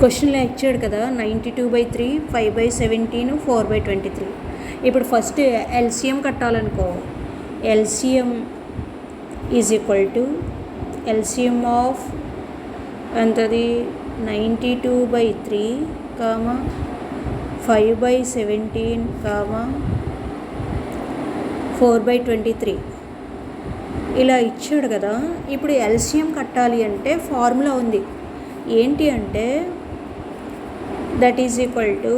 క్వశ్చన్లో ఇచ్చాడు కదా 92/3, 5/17, 4/23. ఇప్పుడు ఫస్ట్ ఎల్సిఎం కట్టాలనుకో. LCM is equal to LCM of ఎంతది 92/3, 5/17, 4/23 ఇలా ఇచ్చాడు కదా. ఇప్పుడు ఎల్సిఎం కట్టాలి అంటే ఫార్ములా ఉంది. ఏంటి అంటే that is equal to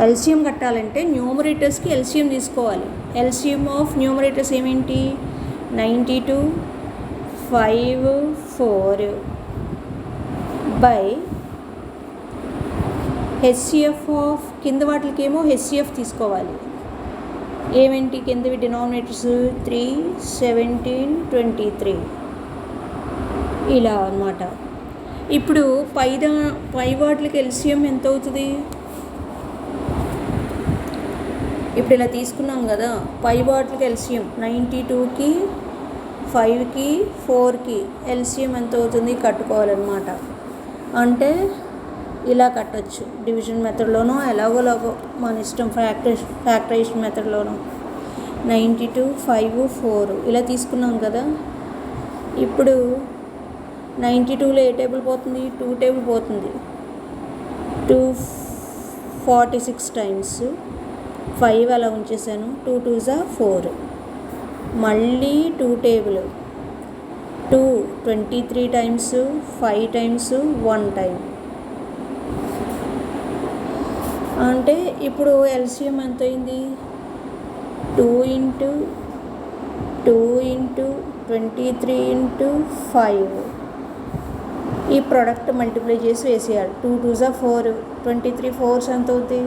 LCM కట్టాలంటే న్యూమరేటర్స్కి ఎల్సిఎం తీసుకోవాలి. ఎల్సిఎం ఆఫ్ న్యూమరేటర్స్ ఏమేంటి 92, 5, 4 బై హెచ్సిఎఫ్ ఆఫ్ కింద వాటికేమో హెచ్సిఎఫ్ తీసుకోవాలి. ఏమేంటి కిందవి డినామినేటర్స్ 3, 17, 23 ఇలా అన్నమాట. ఇప్పుడు పై వాటికి ఎల్సిఎం ఎంత అవుతుంది? ఇప్పుడు ఇలా తీసుకున్నాం కదా. పై వాటికి ఎల్సిఎం 92కి, 5కి, 4కి ఎల్సిఎం ఎంత అవుతుంది కట్టుకోవాలన్నమాట. అంటే ఇలా కట్టచ్చు, డివిజన్ మెథడ్లోనో ఎలాగోలాగో మన ఇష్టం, ఫ్యాక్టరైజేషన్ మెథడ్లోనో. 92, 5, 4 ఇలా తీసుకున్నాం కదా. ఇప్పుడు 92లో ఏ టేబుల్ పోతుంది? 2 టేబుల్ పోతుంది. 246 టైమ్స్ 5 అలా ఉంచేసాను. 2 2s 4. మళ్ళీ 2 టేబుల్ 2 23 టైమ్స్, 5 టైమ్స్, 1 టైం. అంటే ఇప్పుడు ఎల్సిఎం ఎంత అయింది? 2 × 2 × 23 × 5. ఈ ప్రోడక్ట్ మల్టిప్లై చేసి వేసేయాలి. 2 2s 4, 23 4s ఎంత అవుతుంది?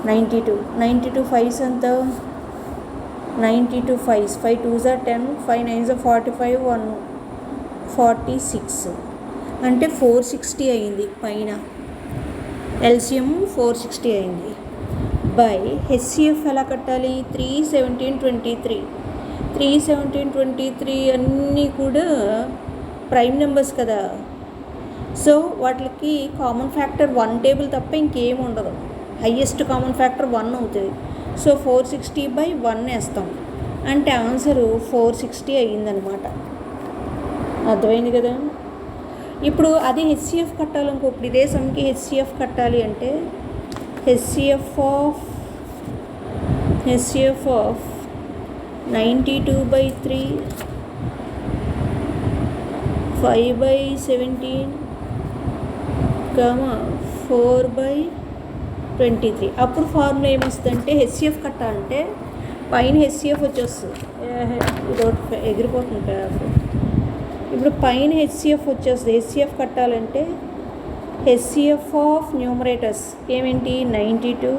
92. 92 5s ఎంత? 92 5s, 5 2s 10, 5 9s 45, 1 46. అంటే 460 అయింది. పైన ఎల్సిఎం 460 అయింది. బై హెచ్సిఎఫ్ ఎలా కట్టాలి? 3, 17, 23. 3, 17, 23 అన్నీ కూడా ప్రైమ్ నెంబర్స్ కదా. సో వాటికి కామన్ ఫ్యాక్టర్ 1 టేబుల్ తప్ప ఇంకేం ఉండదు. హయ్యెస్ట్ కామన్ ఫ్యాక్టర్ 1 అవుతుంది. సో 460/1 వేస్తాం. అంటే ఆన్సరు 460 అయ్యిందనమాట. అర్థమైంది కదా. ఇప్పుడు అది హెచ్సిఎఫ్ కట్టాలనుకో. ఇప్పుడు ఇదే సమ్కి హెచ్సిఎఫ్ కట్టాలి అంటే హెచ్సిఎఫ్ ఆఫ్ 92/3, 5/17, 4/23. అప్పుడు ఫార్ములా ఏమొస్తుందంటే హెచ్సిఎఫ్ కట్టాలంటే పైన హెచ్సిఎఫ్ వచ్చేస్తుంది. ఇదొకటి ఎగిరిపోతుంది పేపర్. ఇప్పుడు పైన హెచ్సిఎఫ్ వచ్చేస్తుంది. హెచ్సిఎఫ్ కట్టాలంటే హెచ్సిఎఫ్ ఆఫ్ న్యూమరేటర్స్ ఏమేంటి 92,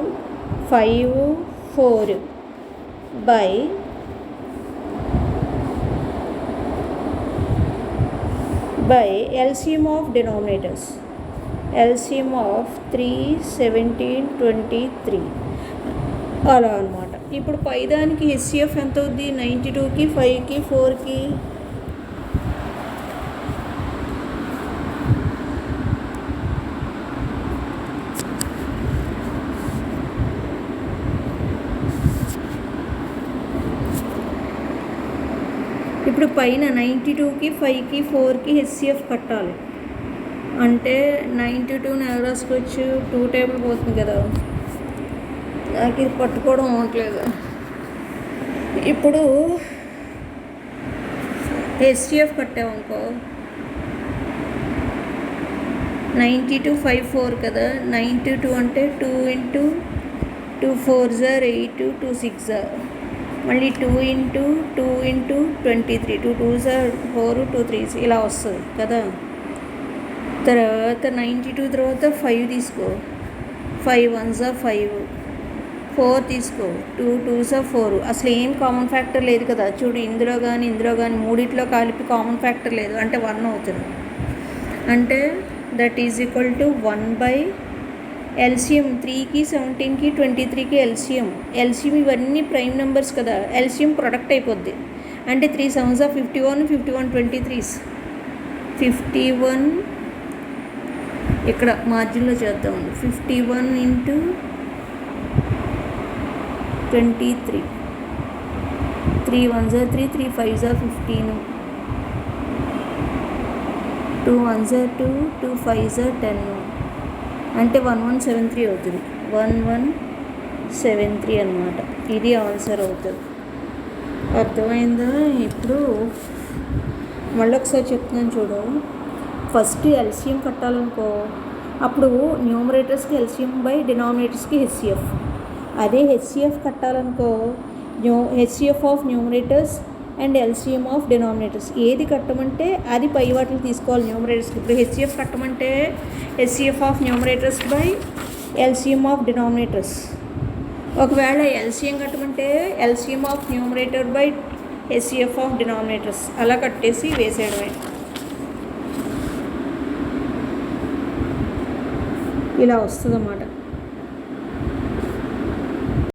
5, 4 by LCM of denominators. LCM of 3, 17, 23 అలా అనమాట. ఇప్పుడు పైదానికి హెచ్సిఎఫ్ ఎంత అవుద్ది? 92కి, 5కి, 4కి. ఇప్పుడు పైన 92కి, 5కి, 4కి హెచ్సిఎఫ్ కట్టాలి. అంటే 92ని ఎలా రాసుకోవచ్చు? 2 టేబుల్ పోతుంది కదా. నాకు ఇది పట్టుకోవడం అవ్వట్లేదు. ఇప్పుడు హెచ్సిఎఫ్ కట్టామనుకో 92, 5, 4 కదా. 92 అంటే 2 × 2 4s 8, 2 6. మళ్ళీ 2 × 2 × 23, 2 2s 4, 2 3s ఇలా వస్తుంది కదా. తర్వాత 92 తర్వాత 5 తీసుకో. 5 1s 5, 4 తీసుకో. 2 2s 4. అసలు ఏం కామన్ ఫ్యాక్టర్ లేదు కదా. చూడు, ఇందులో కానీ మూడిట్లో కలిపి కామన్ ఫ్యాక్టర్ లేదు. అంటే 1 అవుతుంది. అంటే that is equal to 1 LCM 3కి, 17కి, 23కి ఎల్సిఎం. ఇవన్నీ ప్రైమ్ నెంబర్స్ కదా. ఎల్సిఎం ప్రొడక్ట్ అయిపోద్ది. అంటే 3 7s 51, 51 23s 51 ఇక్కడ మార్జిన్లో చేద్దామండి. 51 into 23, 3 1s 3, 3 5s 15, 2 1s 2, 2 5s 10, అంటే 1173 అవుతుంది. 1173 అన్నమాట. ఇది ఆన్సర్ అవుతుంది. అర్థమైందా? ఇప్పుడు మళ్ళీ ఒకసారి చెప్తున్నాను చూడు. ఫస్ట్ ఎల్సిఎం కట్టాలనుకో, అప్పుడు న్యూమరేటర్స్కి ఎల్సిఎం బై డినామినేటర్స్కి హెచ్సిఎఫ్. అదే హెచ్సిఎఫ్ కట్టాలనుకో, HCF of numerators and LCM of denominators ఏది కట్టమంటే అది పై వాటిని తీసుకోవాలి న్యూమరేటర్స్కి. ఇప్పుడు హెచ్సిఎఫ్ కట్టమంటే HCF of numerators by LCM of denominators. ఒకవేళ ఎల్సిఎం కట్టమంటే LCM of numerator by HCF of denominators. అలా కట్టేసి వేసేయడమే. ఇలా వస్తుంది అన్నమాట.